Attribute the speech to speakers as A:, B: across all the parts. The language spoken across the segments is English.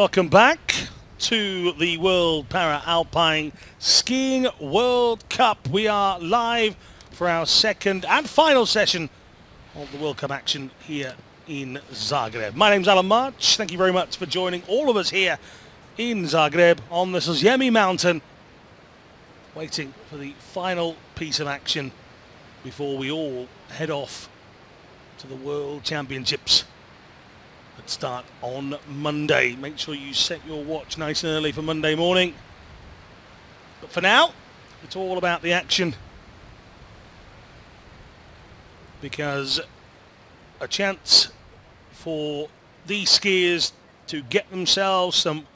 A: Welcome back to the World Para-Alpine Skiing World Cup. We are live for our second and final session of the World Cup action here in Zagreb. My name's Alan March. Thank you very much for joining all of us here in Zagreb on the Slalom mountain, waiting for the final piece of action before we all head off to the World Championships that start on Monday. Make sure you set your watch nice and early for Monday morning. But for now, it's all about the action, because a chance for these skiers to get themselves some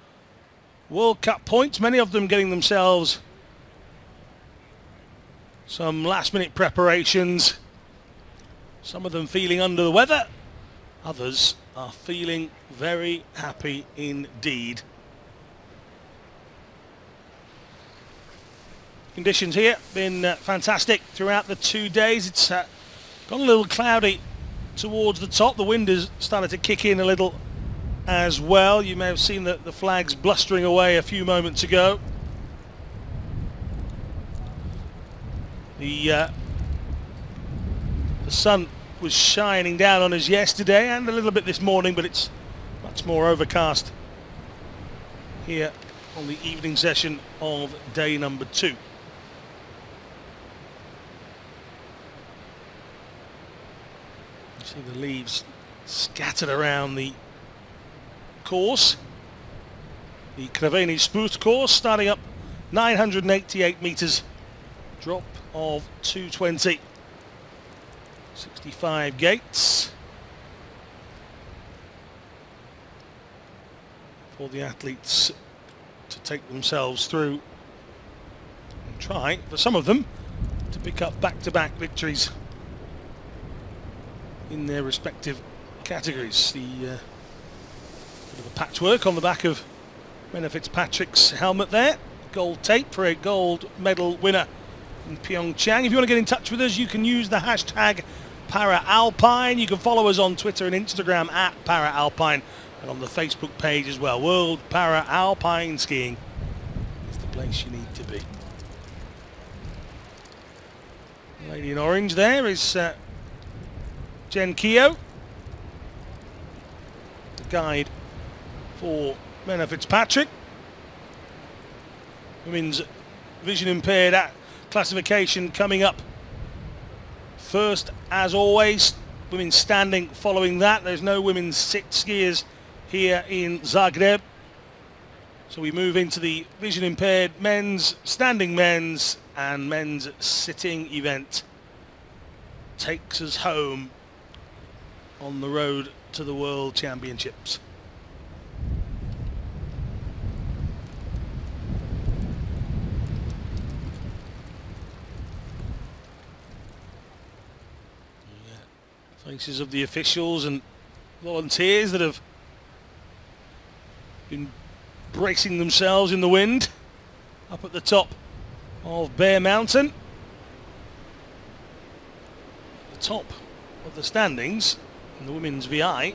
A: World Cup points, many of them getting themselves some last-minute preparations, some of them feeling under the weather, others are feeling very happy indeed. Conditions here been fantastic throughout the 2 days. It's gone a little cloudy towards the top. The wind has started to kick in a little as well. You may have seen the flags blustering away a few moments ago. The sun was shining down on us yesterday and a little bit this morning, but it's much more overcast here on the evening session of day number 2. You see the leaves scattered around the course. The Kraveni Spust course starting up 988 metres, drop of 220. 65 gates for the athletes to take themselves through and try, for some of them, to pick up back-to-back victories in their respective categories. The bit of a patchwork on the back of Menna Fitzpatrick's helmet there. Gold tape for a gold medal winner in Pyeongchang. If you want to get in touch with us, you can use the hashtag Para-Alpine. You can follow us on Twitter and Instagram at Para-Alpine, and on the Facebook page as well. World Para-Alpine Skiing is the place you need to be. The lady in orange there is Jen Keogh, the guide for Menna Fitzpatrick. Women's vision impaired classification coming up first, as always. Women standing following that. There's no women's sit skiers here in Zagreb, so we move into the vision impaired men's, standing men's and men's sitting event. Takes us home on the road to the World Championships. Faces of the officials and volunteers that have been bracing themselves in the wind up at the top of Bear Mountain. At the top of the standings in the women's VI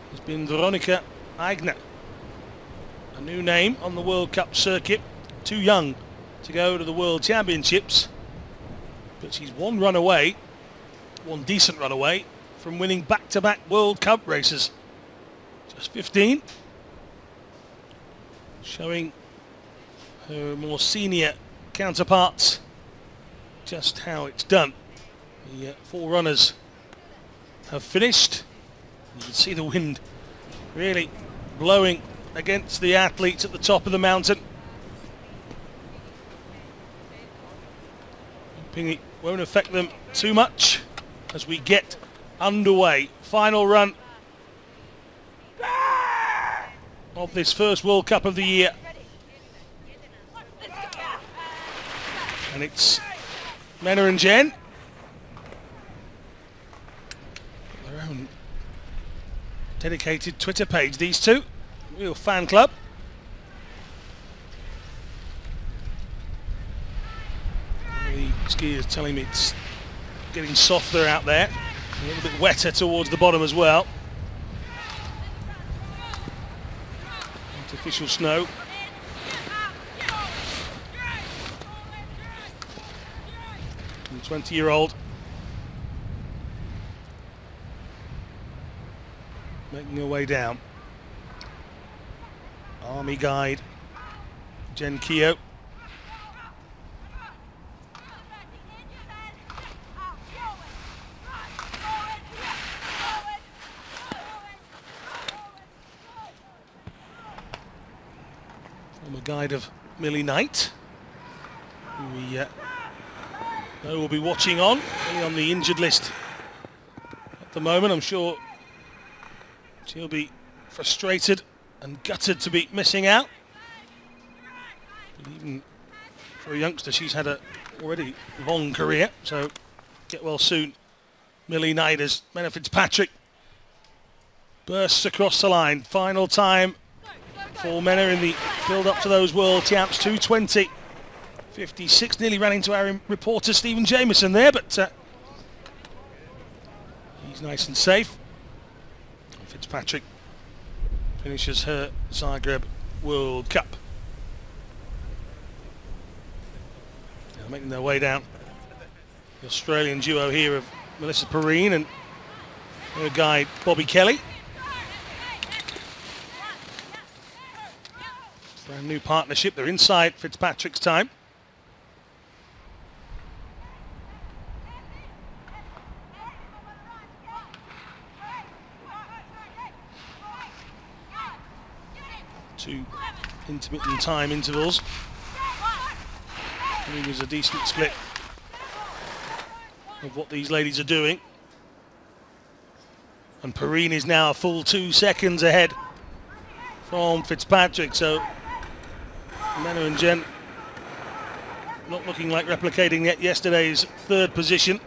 A: has been Veronica Aigner, a new name on the World Cup circuit, too young to go to the World Championships, but she's one decent run away from winning back-to-back World Cup races. Just 15, showing her more senior counterparts just how it's done. The 4 runners have finished. You can see the wind really blowing against the athletes at the top of the mountain. Hoping it won't affect them too much as we get underway. Final run of this first World Cup of the year. And it's Menna and Jen. Their own dedicated Twitter page, these two. Real fan club. The skiers telling me it's getting softer out there, a little bit wetter towards the bottom as well. artificial snow. The 20-year-old making her way down. Army guide Jen Keogh. Former guide of Millie Knight, who we know will be watching on the injured list at the moment. I'm sure she'll be frustrated and gutted to be missing out. But even for a youngster, she's had a already long career, so get well soon. Millie Knight as Menna Fitzpatrick bursts across the line. Final time for Menna in the build-up to those World Champs, 2:20.56. Nearly ran into our reporter Stephen Jameson there, but he's nice and safe. Fitzpatrick finishes her Zagreb World Cup. Now making their way down. The Australian duo here of Melissa Perrine and her guide Bobby Kelly. Brand new partnership. They're inside Fitzpatrick's time. Two intermittent time intervals. I think there's a decent split of what these ladies are doing. And Perrine is now a full 2 seconds ahead from Fitzpatrick, so Menna and Jen not looking like replicating yet yesterday's third position.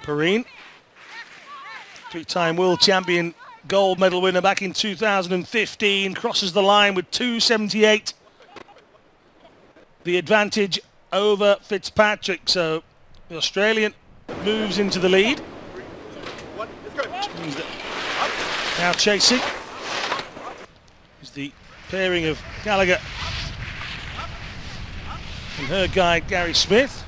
A: Perrine, three-time world champion, gold medal winner back in 2015, crosses the line with 2:78. The advantage over Fitzpatrick, so the Australian moves into the lead. Which means that now chasing is the pairing of Gallagher and her guide Gary Smith.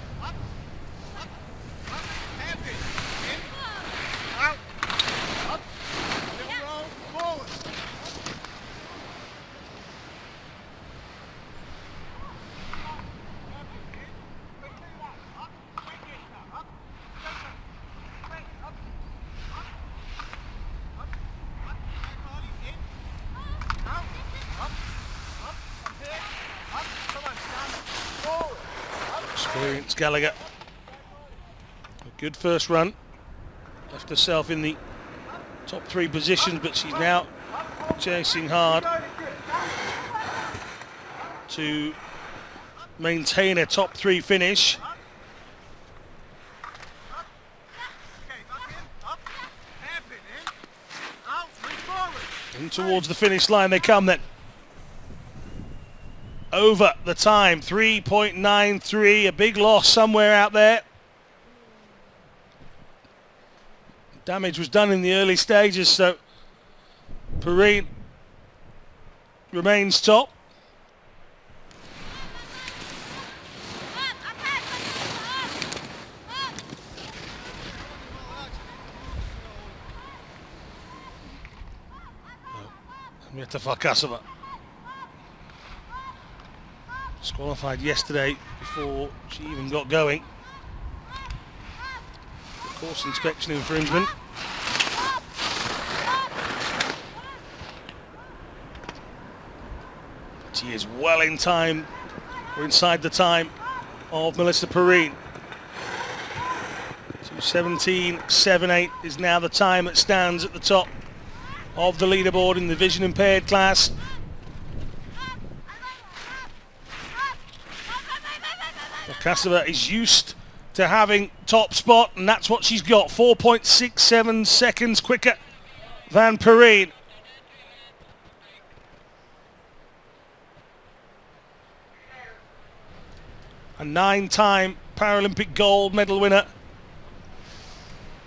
A: Experienced Gallagher. A good first run. Left herself in the top 3 positions, but she's now chasing hard to maintain a top 3 finish. And towards the finish line they come then. Over the time, 3.93, a big loss somewhere out there. Damage was done in the early stages, so Perrine remains top. Henrietta Farkasova disqualified yesterday before she even got going. Course inspection infringement. She is well in time, or inside the time of Melissa Perrine. 2:17.78 is now the time that stands at the top of the leaderboard in the vision impaired class. Farkasova is used to having top spot, and that's what she's got. 4.67 seconds quicker than Perrine. A 9-time Paralympic gold medal winner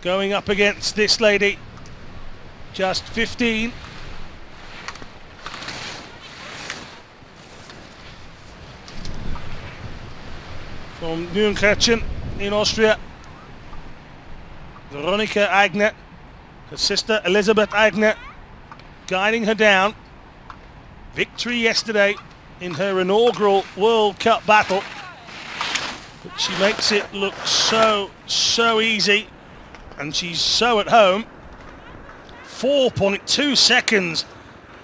A: going up against this lady just 15. From Neunkirchen in Austria, Veronika Aigner, her sister Elisabeth Aigner, guiding her down. Victory yesterday in her inaugural World Cup battle, but she makes it look so easy, and she's so at home. 4.2 seconds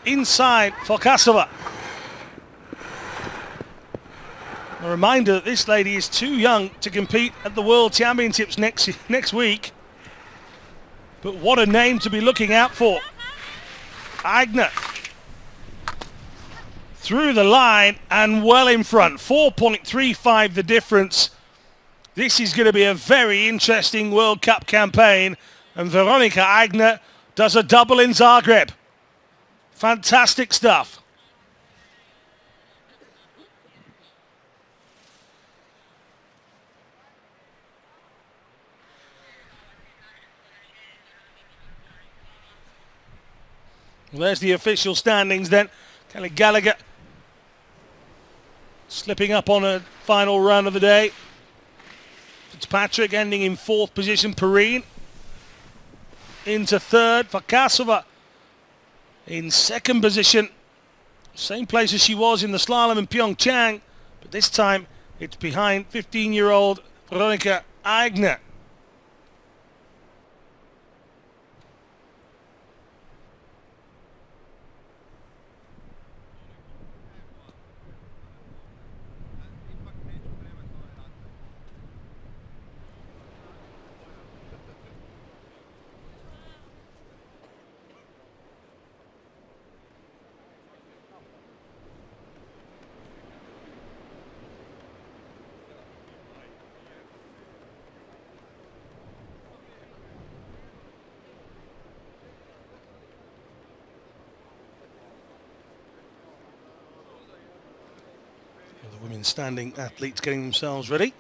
A: inside Fokasova. A reminder that this lady is too young to compete at the World Championships next week. But what a name to be looking out for. Aigner through the line and well in front. 4.35 the difference. This is going to be a very interesting World Cup campaign. And Veronika Aigner does a double in Zagreb. Fantastic stuff. Well, there's the official standings then. Kelly Gallagher slipping up on a final run of the day. Fitzpatrick ending in 4th position. Perrine into 3rd. Fokasova in 2nd position. Same place as she was in the slalom in Pyeongchang, but this time it's behind 15-year-old Veronika Aigner. The women standing athletes getting themselves ready.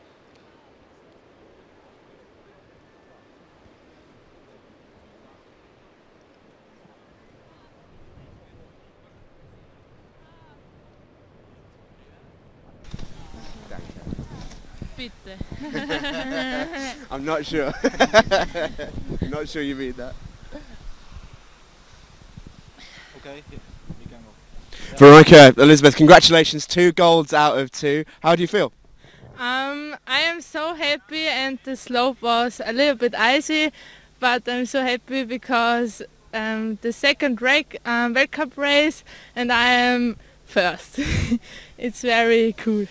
B: Bitte.
C: I'm not sure. I'm not sure you mean that.
D: Okay, yeah, we can go.
C: Veronika, Elizabeth, congratulations, 2 golds out of 2. How do you feel?
B: I am so happy, and the slope was a little bit icy, but I'm so happy because the second World Cup race and I am first. It's very cool.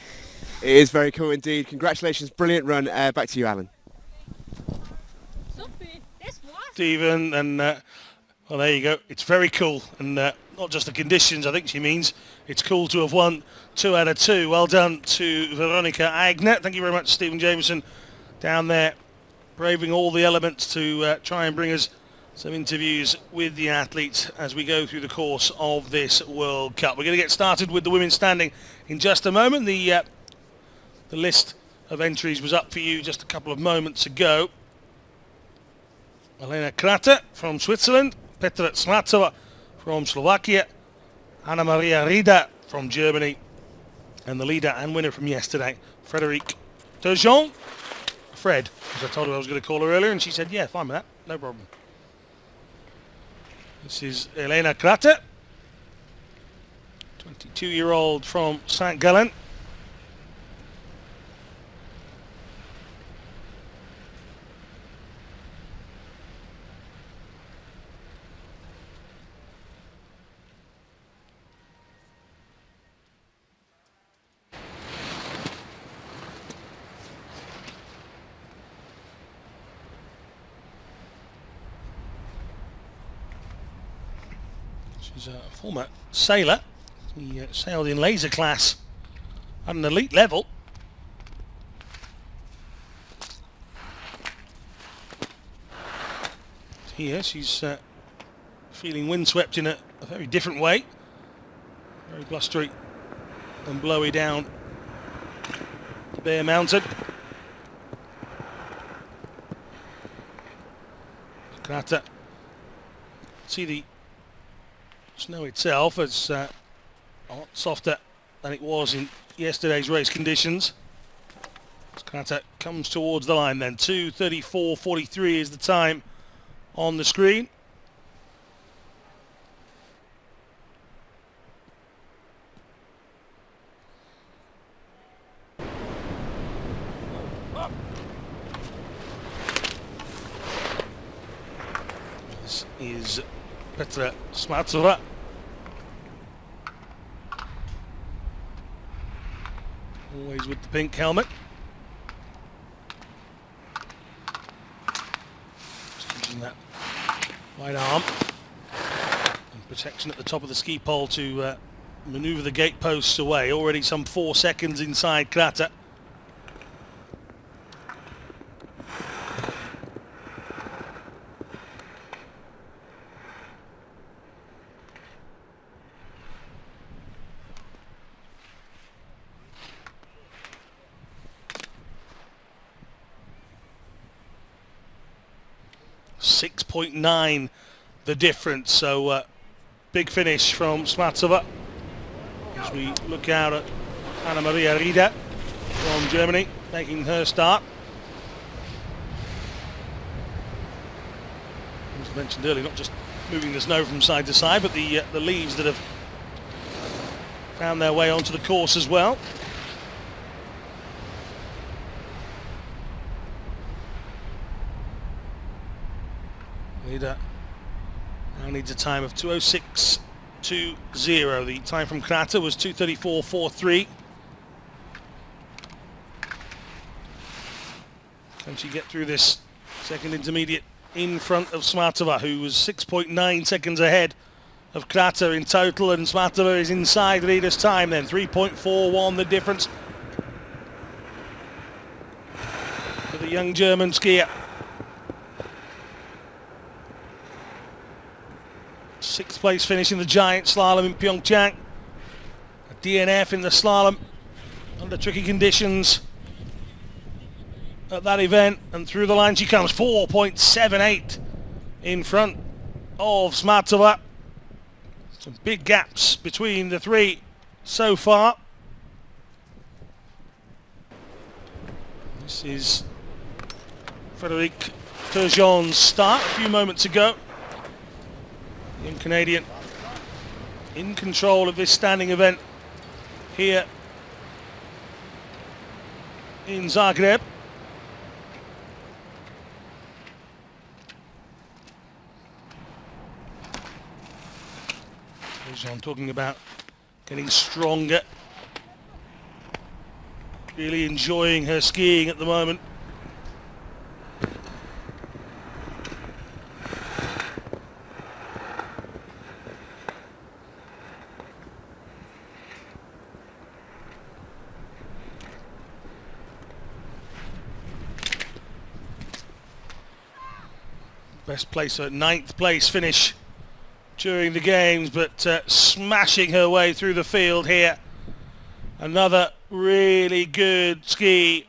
C: It is very cool indeed. Congratulations, brilliant run. Back to you, Alan.
A: Stephen, and well, there you go. It's very cool, and not just the conditions. I think she means it's cool to have won 2 out of 2. Well done to Veronika Aigner. Thank you very much, Stephen Jameson, down there, braving all the elements to try and bring us some interviews with the athletes as we go through the course of this World Cup. We're going to get started with the women standing in just a moment. The list of entries was up for you just a couple of moments ago. Elena Krater from Switzerland, Petra Smatova from Slovakia, Anna Maria Rida from Germany, and the leader and winner from yesterday, Frédérique Turgeon. Fred, as I told her I was going to call her earlier, and she said, yeah, fine with that, no problem. This is Elena Krater, 22-year-old from St. Gallen. She's a former sailor. He sailed in laser class at an elite level. Here she's feeling windswept in a very different way. Very blustery and blowy down Bear Mountain. Krater See the snow itself as a lot softer than it was in yesterday's race conditions. Carter comes towards the line then. 2:34.43 is the time on the screen. This is Petra Smartsova. Always with the pink helmet. That right arm and protection at the top of the ski pole to manoeuvre the gate posts away. Already some 4 seconds inside Krater. .9 the difference, so big finish from Smartsova. As we look out at Anna Maria Rieder from Germany making her start. As I mentioned earlier, not just moving the snow from side to side, but the leaves that have found their way onto the course as well. Rieder now needs a time of 2:06.20. The time from Krater was 2:34.43. Can she get through this second intermediate in front of Smartova, who was 6.9 seconds ahead of Krater in total, and Smartova is inside Rieder's time then. 3.41 the difference for the young German skier. 6th place finish in the giant slalom in Pyeongchang. A DNF in the slalom under tricky conditions at that event, and through the line she comes. 4.78 in front of Smartova. Some big gaps between the three so far. This is Frédéric Turgeon's start a few moments ago. Young Canadian in control of this standing event here in Zagreb. I'm talking about getting stronger, really enjoying her skiing at the moment. Best place, a 9th place finish during the games, but smashing her way through the field here. Another really good ski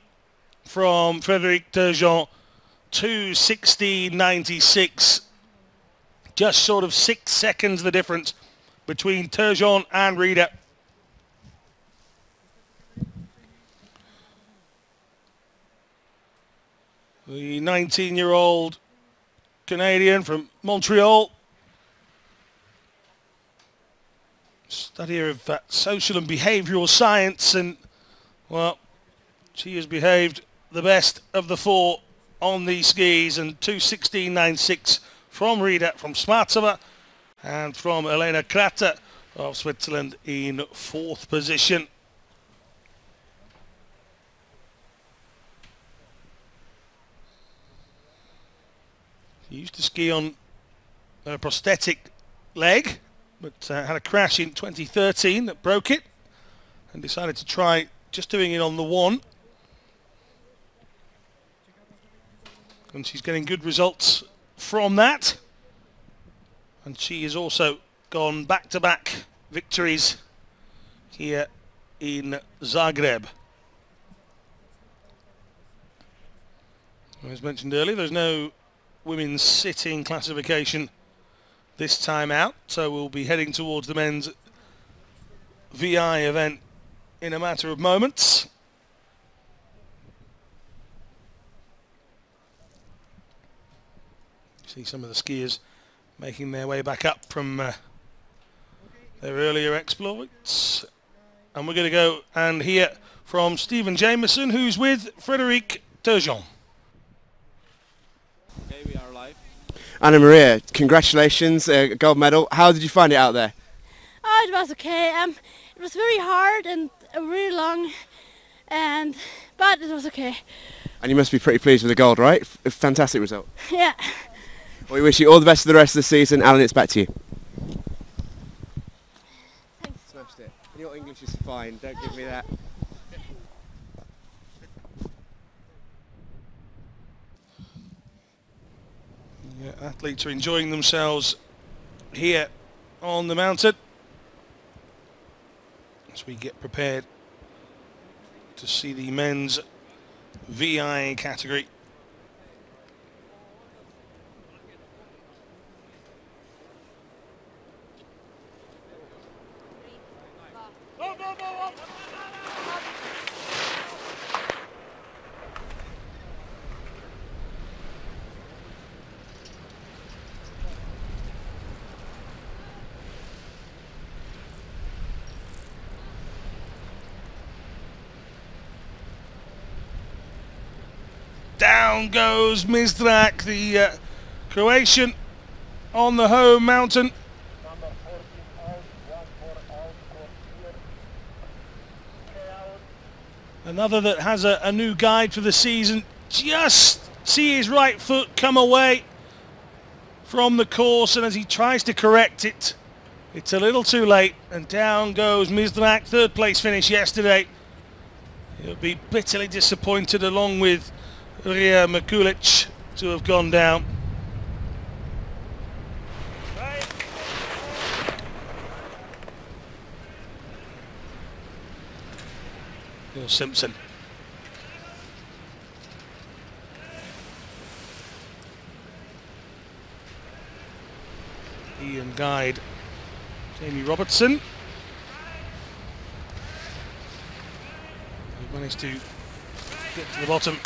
A: from Frédéric Turgeon. 2:16.96. Just sort of 6 seconds the difference between Turgeon and Rieder. The 19-year-old Canadian from Montreal. Studier of social and behavioural science, and well, she has behaved the best of the four on these skis. And 2:16.96 from Rieder, from Smartova, and from Elena Krater of Switzerland in 4th position. She used to ski on a prosthetic leg, but had a crash in 2013 that broke it, and decided to try just doing it on the one. And she's getting good results from that. And she has also gone back-to-back victories here in Zagreb. As mentioned earlier, there's no women's sitting classification this time out, so we'll be heading towards the men's VI event in a matter of moments. See some of the skiers making their way back up from their earlier exploits. And we're going to go and hear from Stephen Jameson, who's with Frédéric Turgeon.
D: Okay, we are live.
C: Anna Maria, congratulations, gold medal. How did you find it out there?
E: Oh, it was okay. It was very hard and really long, but it was okay.
C: And you must be pretty pleased with the gold, right? A fantastic result.
E: Yeah.
C: Well, we wish you all the best for the rest of the season. Alan, it's back to you.
E: Thanks.
C: Smashed it. Your English is fine, don't give me that.
A: Yeah, athletes are enjoying themselves here on the mountain as we get prepared to see the men's VI category. Down goes Mizrak, the Croatian, on the home mountain. Another that has a new guide for the season. Just see his right foot come away from the course, and as he tries to correct it, it's a little too late, and down goes Mizrak. Third place finish yesterday. He'll be bitterly disappointed, along with Ria Mikulic, to have gone down. Neil Simpson. Ian Guide. Jamie Robertson. He managed to get to the bottom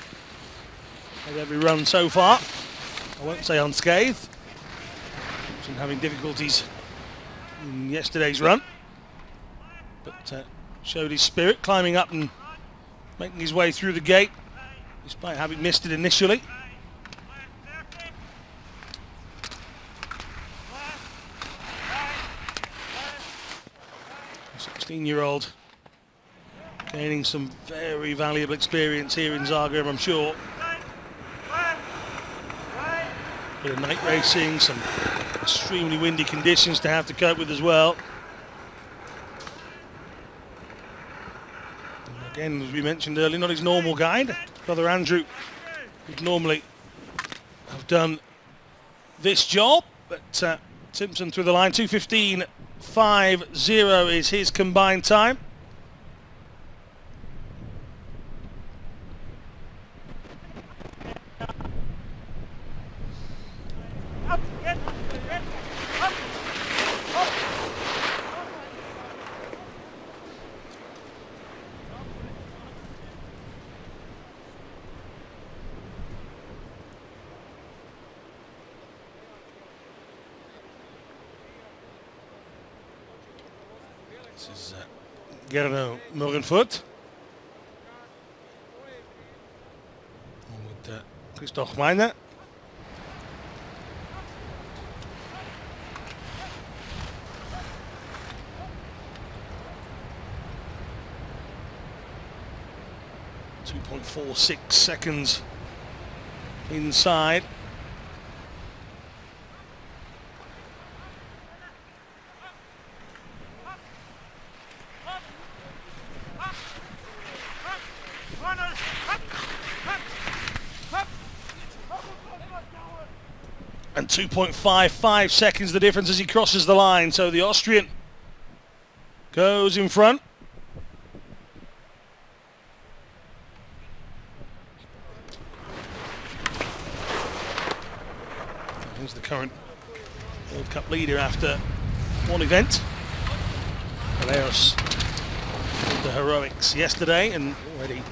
A: of every run so far. I won't say unscathed. Simpson having difficulties in yesterday's run, but showed his spirit, climbing up and making his way through the gate despite having missed it initially. A 16-year-old gaining some very valuable experience here in Zagreb, I'm sure. Bit of night racing, some extremely windy conditions to have to cope with as well. And again, as we mentioned earlier, not his normal guide. Brother Andrew would normally have done this job, but Simpson through the line. 2:15.50 is his combined time. This is Gerno Morgenfoot. With Christoph Meiner. .46 seconds inside. And 2.55 seconds the difference as he crosses the line. So the Austrian goes in front. Here's the current World Cup leader after one event. Piraeus did the heroics yesterday and already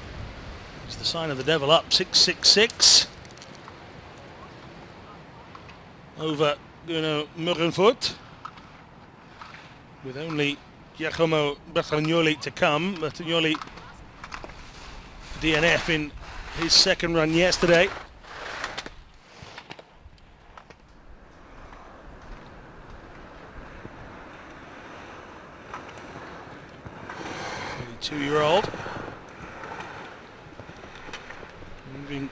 A: it's the sign of the devil up, 6.66 over Murrenvoort, with only Giacomo Bertagnoli to come. Bertagnoli DNF in his second run yesterday. The 22-year-old moving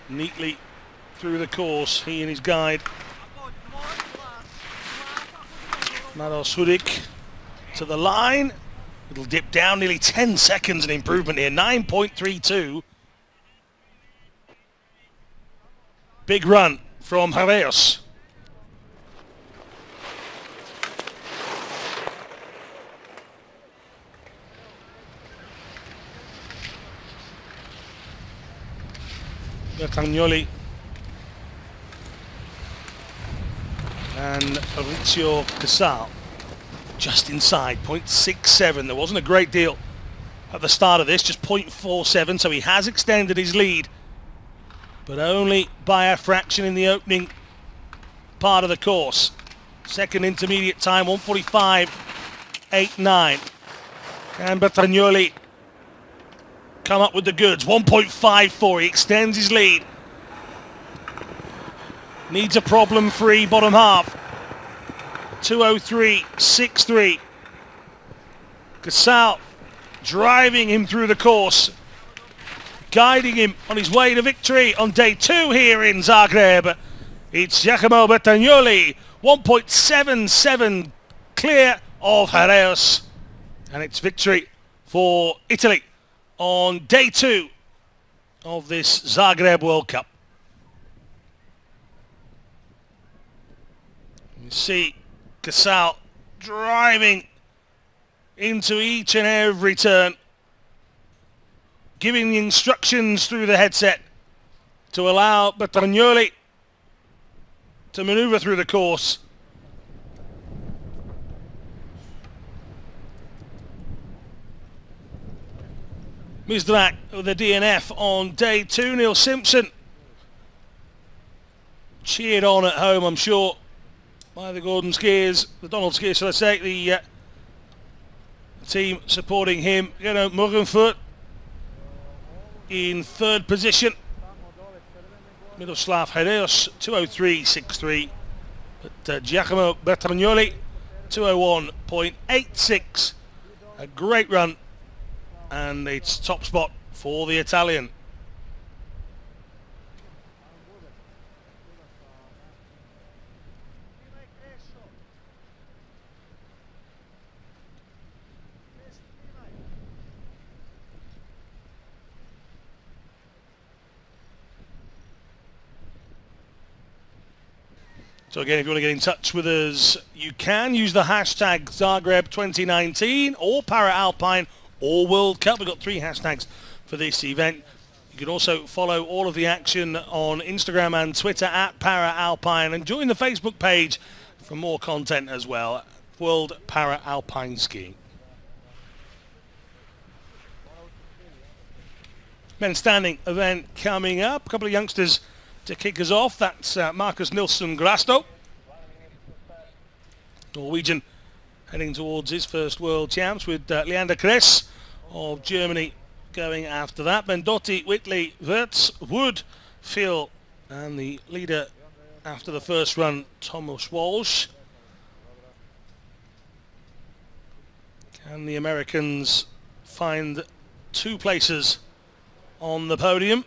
A: neatly through the course, he and his guide Maros Hudik to the line. Little dip down, nearly 10 seconds an improvement here, 9.32. Big run from Piraeus. Bertagnoli and Fabrizio Casal just inside 0.67. There wasn't a great deal at the start of this, just 0.47, so he has extended his lead, but only by a fraction in the opening part of the course. Second intermediate time 1:45.89, and Bertagnoli come up with the goods, 1.54. He extends his lead. Needs a problem-free bottom half. 2:03.63. Casal driving him through the course, guiding him on his way to victory on day 2 here in Zagreb. It's Giacomo Bertagnoli, 1.77 clear of Piraeus, and it's victory for Italy on day 2 of this Zagreb World Cup. You see Casal driving into each and every turn, giving the instructions through the headset to allow Bertagnoli to manoeuvre through the course. Mizrak with the DNF on day 2. Neil Simpson cheered on at home, I'm sure, by the Gordon skiers, the Donald skiers, shall I say, the team supporting him. Murrenvoort in 3rd position. Miroslav Piraeus, 2:03.63. But Giacomo Bertagnoli, 2:01.86. A great run, and it's top spot for the Italian. So again, if you want to get in touch with us, you can use the hashtag Zagreb 2019 or Paralympic or World Cup. We've got 3 hashtags for this event. You can also follow all of the action on Instagram and Twitter at Paralpine, and join the Facebook page for more content as well. World Paralpine Skiing. Men's standing event coming up. A couple of youngsters to kick us off. That's Marcus Nilsson Grasto, Norwegian, heading towards his first World Champs, with Leander Kress of Germany going after that. Bendotti, Whitley, Wirtz, Wood, Phil, and the leader after the first run, Thomas Walsh. Can the Americans find 2 places on the podium?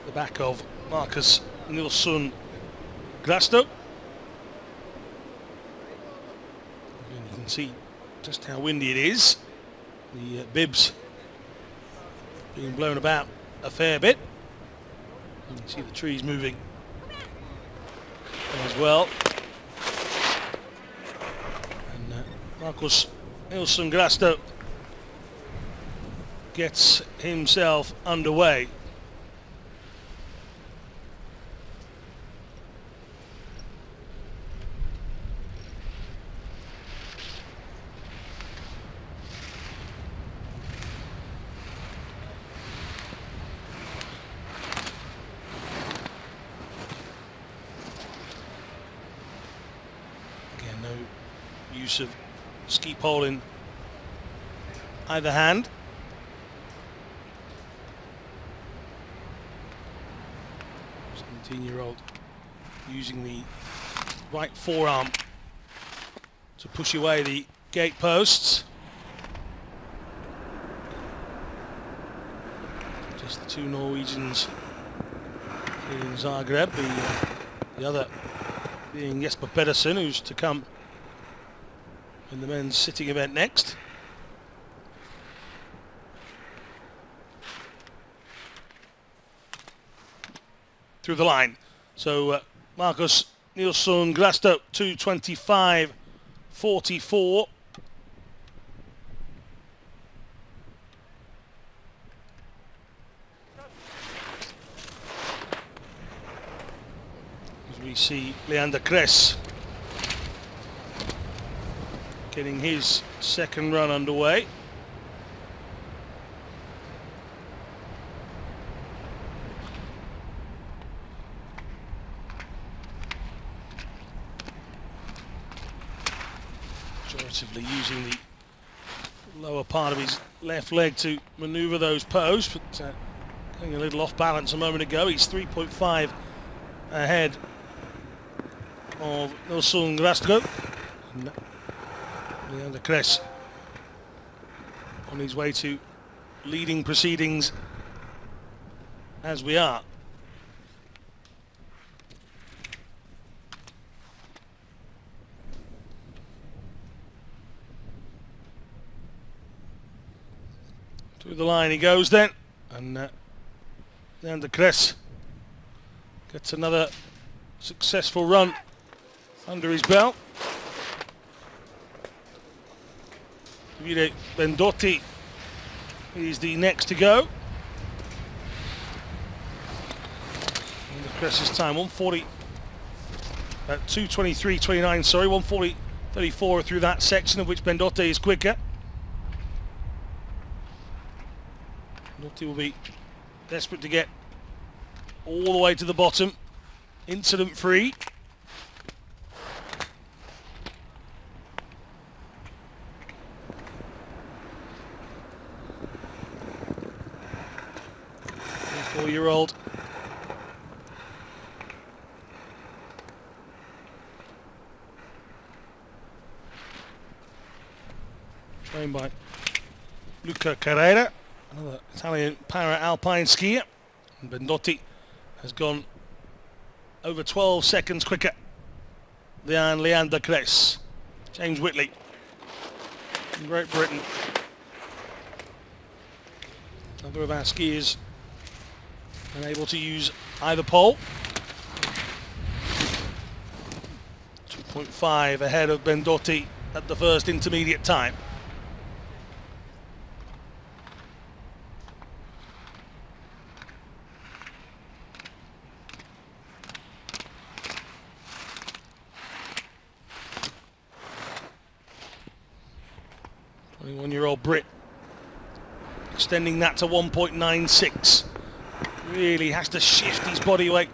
A: The back of Marcus Nilsson Grasto. You can see just how windy it is. The bibs being blown about a fair bit. You can see the trees moving as well. Marcus Nilsson Grasto gets himself underway. Again, no use of ski pole in either hand. 17-year-old using the right forearm to push away the gate posts. Just the two Norwegians here in Zagreb, the other being Jesper Pedersen, who's to come in the men's sitting event next. Through the line. So Marcus Nilsson Grasto 2:25.44. As we see Leander Kress getting his second run underway. Using the lower part of his left leg to manoeuvre those posts, but getting a little off balance a moment ago. He's 3.5 ahead of Nilsson Grasto. Leander Kress on his way to leading proceedings as we are. Through the line he goes then, and Leander Kress gets another successful run under his belt. Davide Bendotti is the next to go. Leander Kress's time 1:40 at 2:23.29, sorry, 1:40.34 through that section, of which Bendotti is quicker. Bendotti will be desperate to get all the way to the bottom, incident free. Four-year-old trained by Luca Carrera, another Italian para-alpine skier, and Bendotti has gone over 12 seconds quicker than Leander Kress. James Whitley from Great Britain, another of our skiers unable to use either pole. 2.5 ahead of Bendotti at the first intermediate time. Year-old Brit extending that to 1.96. Really has to shift his body weight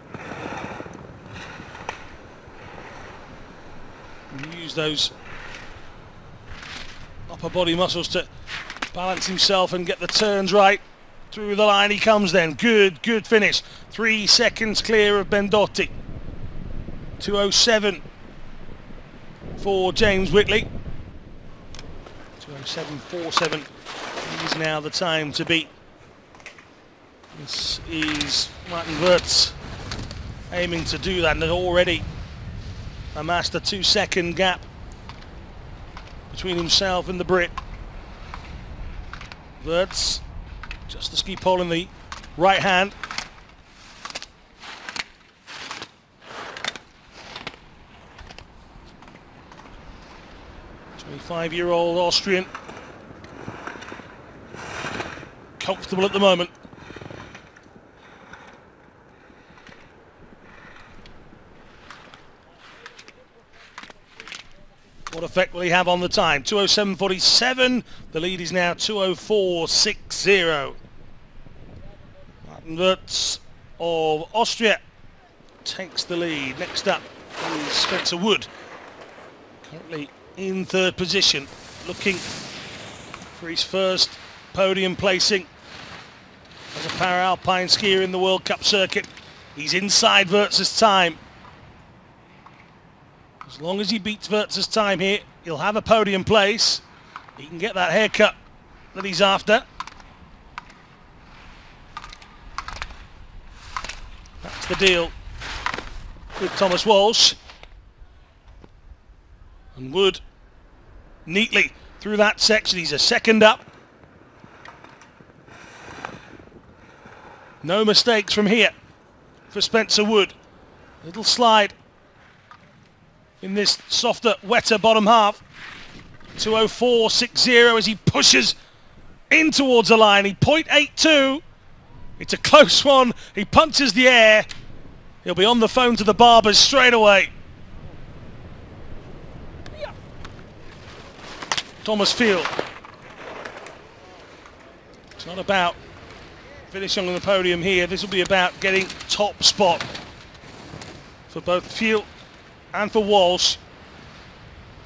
A: and use those upper body muscles to balance himself and get the turns right. Through the line he comes then. Good finish. 3 seconds clear of Bendotti. 2:07 for James Whitley. 2:07.47 is now the time to beat. This is Martin Wirtz aiming to do that, and has already amassed a 2-second gap between himself and the Brit. Wirtz, just the ski pole in the right hand. 25-year-old Austrian. Comfortable at the moment. What effect will he have on the time? 2:07.47. The lead is now 2:04.60. Martin Wirtz of Austria takes the lead. Next up is Spencer Wood, currently in third position, looking for his first podium placing as a para-alpine skier in the World Cup circuit. He's inside Wirtz's time. As long as he beats Wirtz's time here, he'll have a podium place. He can get that haircut that he's after. That's the deal with Thomas Walsh. And Wood neatly through that section. He's a second up. No mistakes from here for Spencer Wood. Little slide in this softer, wetter bottom half. 2:04.60 as he pushes in towards the line. He 0.82. It's a close one. He punches the air. He'll be on the phone to the barbers straight away. Thomas Field. It's not about finishing on the podium here. This will be about getting top spot for both Field and for Walsh.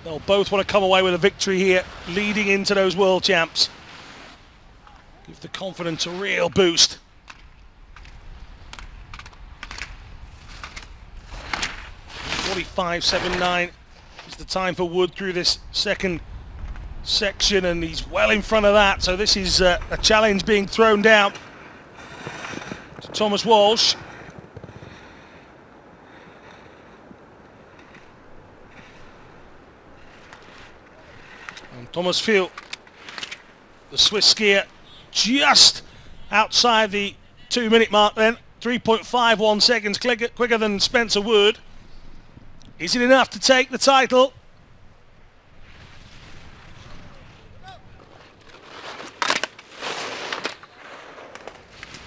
A: They'll both want to come away with a victory here, leading into those World Champs. Give the confidence a real boost. .45.79 is the time for Wood through this second section, and he's well in front of that, so this is a challenge being thrown down to Thomas Walsh. And Thomas Field, the Swiss skier, just outside the 2-minute mark then, 3.51 seconds quicker than Spencer Wood. Is it enough to take the title?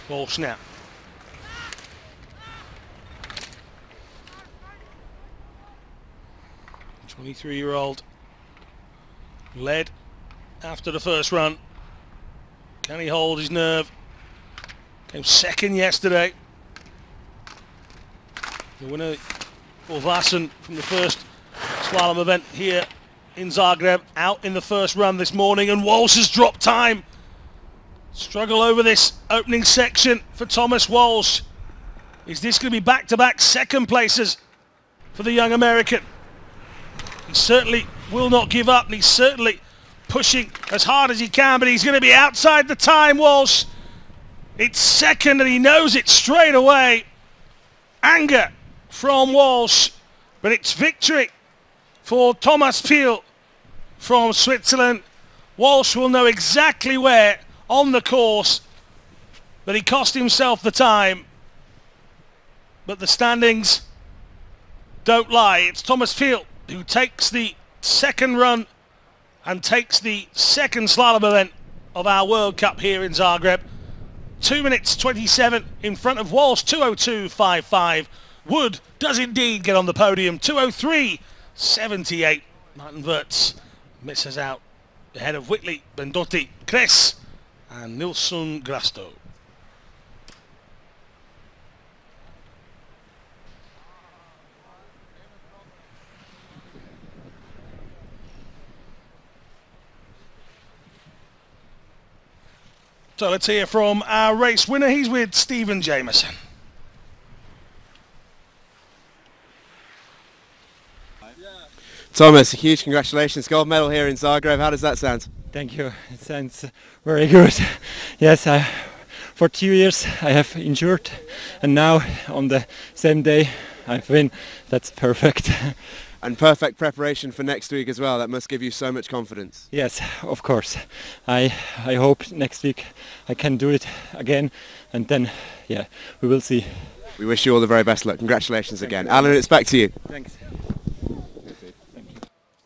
A: Walsh now. 23-year-old led after the first run. Can he hold his nerve? Came second yesterday. The winner, Vassen, from the first slalom event here in Zagreb, out in the first run this morning, and Walsh has dropped time. Struggle over this opening section for Thomas Walsh. Is this going to be back-to-back second places for the young American? He certainly will not give up, and he's certainly pushing as hard as he can, but he's going to be outside the time, Walsh. It's second, and he knows it straight away. Anger from Walsh, but it's victory for Thomas Field from Switzerland. Walsh will know exactly where on the course that he cost himself the time, but the standings don't lie. It's Thomas Field who takes the second run and takes the second slalom event of our World Cup here in Zagreb. 2 minutes 27 in front of Walsh, 2:02.55. Wood does indeed get on the podium, 2:03.78. Martin Wirtz misses out ahead of Whitley, Bendotti, Kress and Nilsson Grasto. So let's hear from our race winner. He's with Stephen Jameson.
C: Thomas, a huge congratulations. Gold medal here in Zagreb. How does that sound?
F: Thank you. It sounds very good. Yes, for 2 years I have injured, and now on the same day I win. That's perfect.
C: And perfect preparation for next week as well. That must give you so much confidence.
F: Yes, of course. I hope next week I can do it again, and then, yeah, we will see.
C: We wish you all the very best luck. Congratulations again. Alan, it's back to you.
F: Thanks.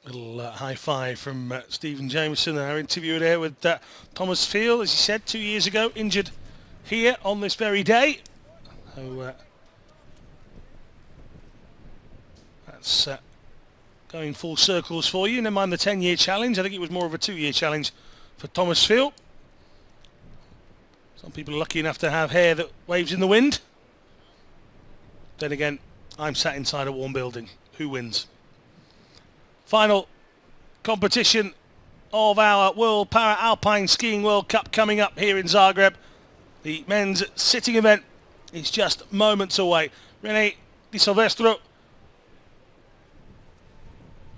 A: A Little high five from Stephen Jameson, our interviewer there with Thomas Field, as he said 2 years ago, injured here on this very day. So that's going full circles for you. Never mind the 10-year challenge. I think it was more of a 2-year challenge for Thomas Field. Some people are lucky enough to have hair that waves in the wind. Then again, I'm sat inside a warm building. Who wins? Final competition of our World Para Alpine Skiing World Cup coming up here in Zagreb. The men's sitting event is just moments away. René Di Silvestro,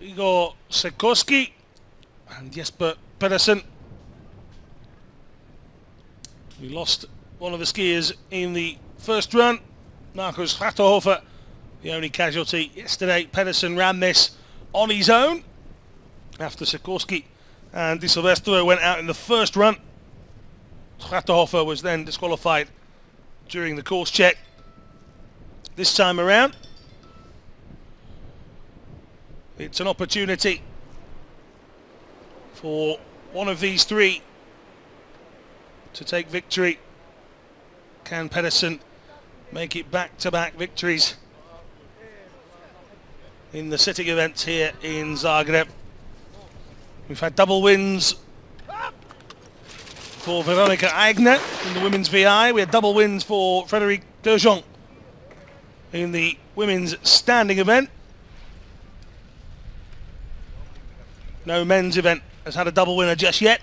A: Igor Sikorsky and Jesper Pedersen. We lost one of the skiers in the first run, Marcus Ratterhofer, the only casualty yesterday. Pedersen ran this on his own after Sikorsky and Di Silvestro went out in the first run. Ratterhofer was then disqualified during the course check. This time around, it's an opportunity for one of these three to take victory. Can Pedersen make it back-to-back victories in the sitting events here in Zagreb? We've had double wins for Veronica Aigner in the women's VI. We had double wins for Frédéric Turgeon in the women's standing event. No men's event has had a double winner just yet.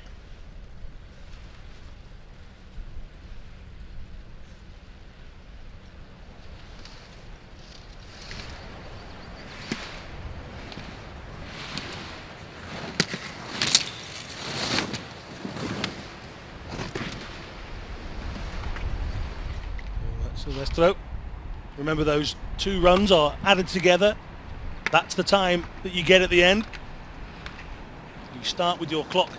A: Silvestro. Remember, those 2 runs are added together. That's the time that you get at the end. You start with your clock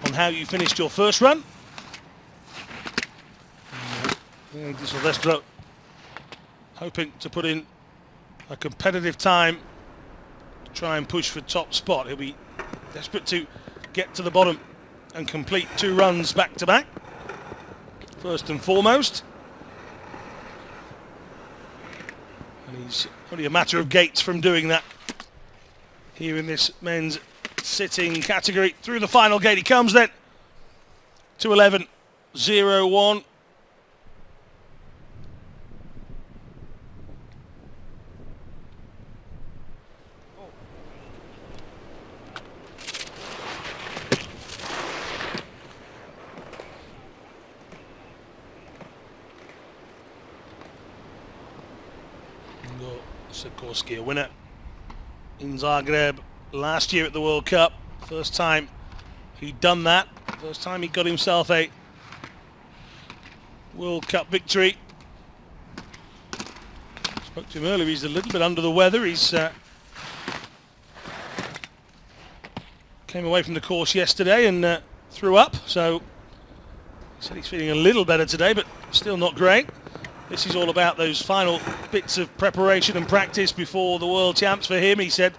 A: on how you finished your first run. Di Silvestro hoping to put in a competitive time to try and push for top spot. He'll be desperate to get to the bottom and complete 2 runs back to back, first and foremost. And he's only a matter of gates from doing that here in this men's sitting category. Through the final gate he comes then. 2:11.01. Sikorsky, a winner in Zagreb last year at the World Cup. First time he'd done that. First time he got himself a World Cup victory. Spoke to him earlier, he's a little bit under the weather. He's came away from the course yesterday and threw up, so he said he's feeling a little better today, but still not great. This is all about those final bits of preparation and practice before the World Champs for him. He said,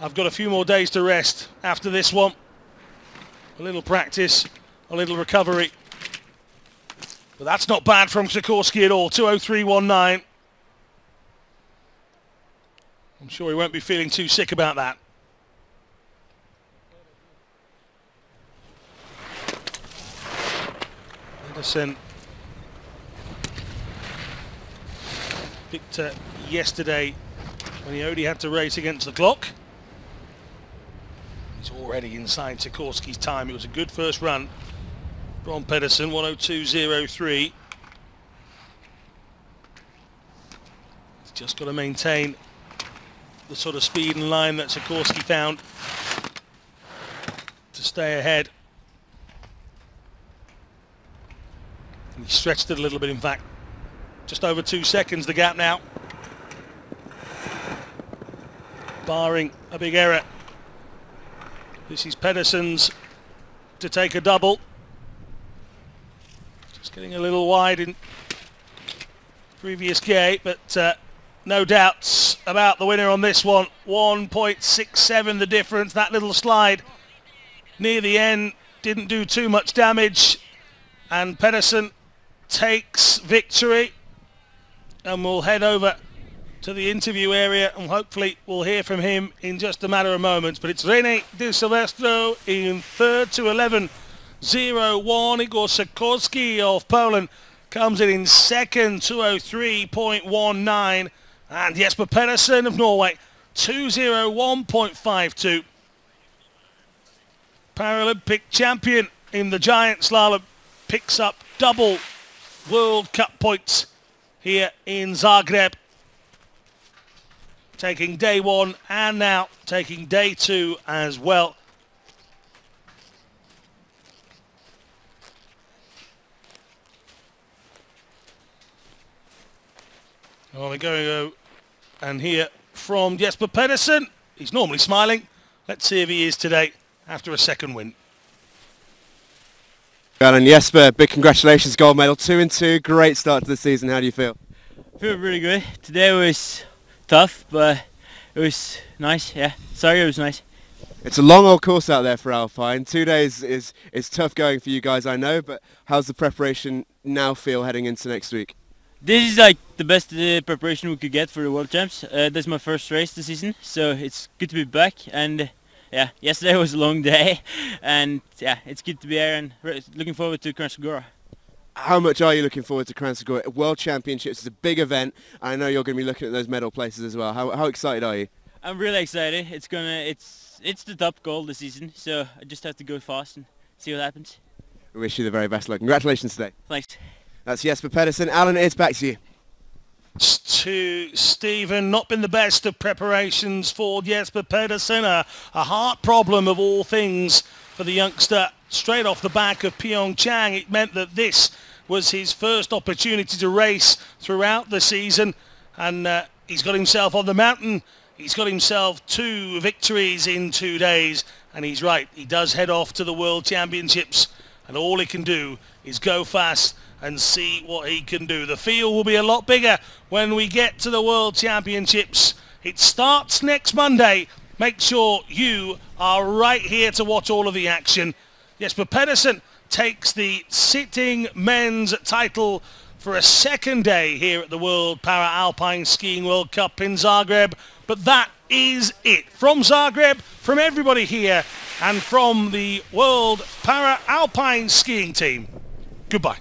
A: I've got a few more days to rest after this one. A little practice, a little recovery. But that's not bad from Sikorsky at all. 2:03.19. I'm sure he won't be feeling too sick about that. Pedersen victor yesterday when he only had to race against the clock. He's already inside Sikorsky's time. It was a good first run from Pedersen, 1:02.03. He's just got to maintain the sort of speed and line that Sikorsky found to stay ahead. And he stretched it a little bit, in fact. Just over 2 seconds the gap now. Barring a big error. This is Pedersen's to take a double. Just getting a little wide in previous gate, but no doubts about the winner on this one. 1.67 the difference. That little slide near the end didn't do too much damage. And Pedersen takes victory. And we'll head over to the interview area and hopefully we'll hear from him in just a matter of moments. But it's Rene Di Silvestro in third to 11.01. Igor Sikorski of Poland comes in second, 2:03.19. And Jesper Pedersen of Norway, 2:01.52. Paralympic champion in the giant slalom picks up double World Cup points here in Zagreb. Taking day one and now taking day two as well. Well, we're going to and hear from Jesper Pedersen. He's normally smiling. Let's see if he is today after a second win.
C: Well, and Jesper, big congratulations, gold medal, 2-2, great start to the season. How do you feel?
G: I feel really good. Today was tough, but it was nice. Yeah, sorry, it was nice.
C: It's a long old course out there for Alpine. 2 days is tough going for you guys, I know, but how's the preparation now feel heading into next week?
G: This is like the best preparation we could get for the World Champs. This is my first race this season, so it's good to be back. And yeah, yesterday was a long day, and yeah, it's good to be here and looking forward to Croatia.
C: How much are you looking forward to Croatia? World Championships is a big event. I know you're going to be looking at those medal places as well. How excited are you?
G: I'm really excited. It's the top goal this season, so I just have to go fast and see what happens.
C: We wish you the very best luck. Congratulations today.
G: Thanks.
C: That's Jesper Pedersen. Alan, it's back to you.
A: To Stephen, not been the best of preparations for Jesper Pedersen. A heart problem of all things for the youngster. Straight off the back of Pyeongchang, it meant that this was his first opportunity to race throughout the season. And he's got himself on the mountain. He's got himself 2 victories in 2 days. And he's right, he does head off to the World Championships. And all he can do is go fast and see what he can do. The field will be a lot bigger when we get to the World Championships. It starts next Monday. Make sure you are right here to watch all of the action. Jesper Pedersen takes the sitting men's title for a second day here at the World Para-Alpine Skiing World Cup in Zagreb. But that is it. From Zagreb, from everybody here, and from the World Para-Alpine Skiing team, goodbye.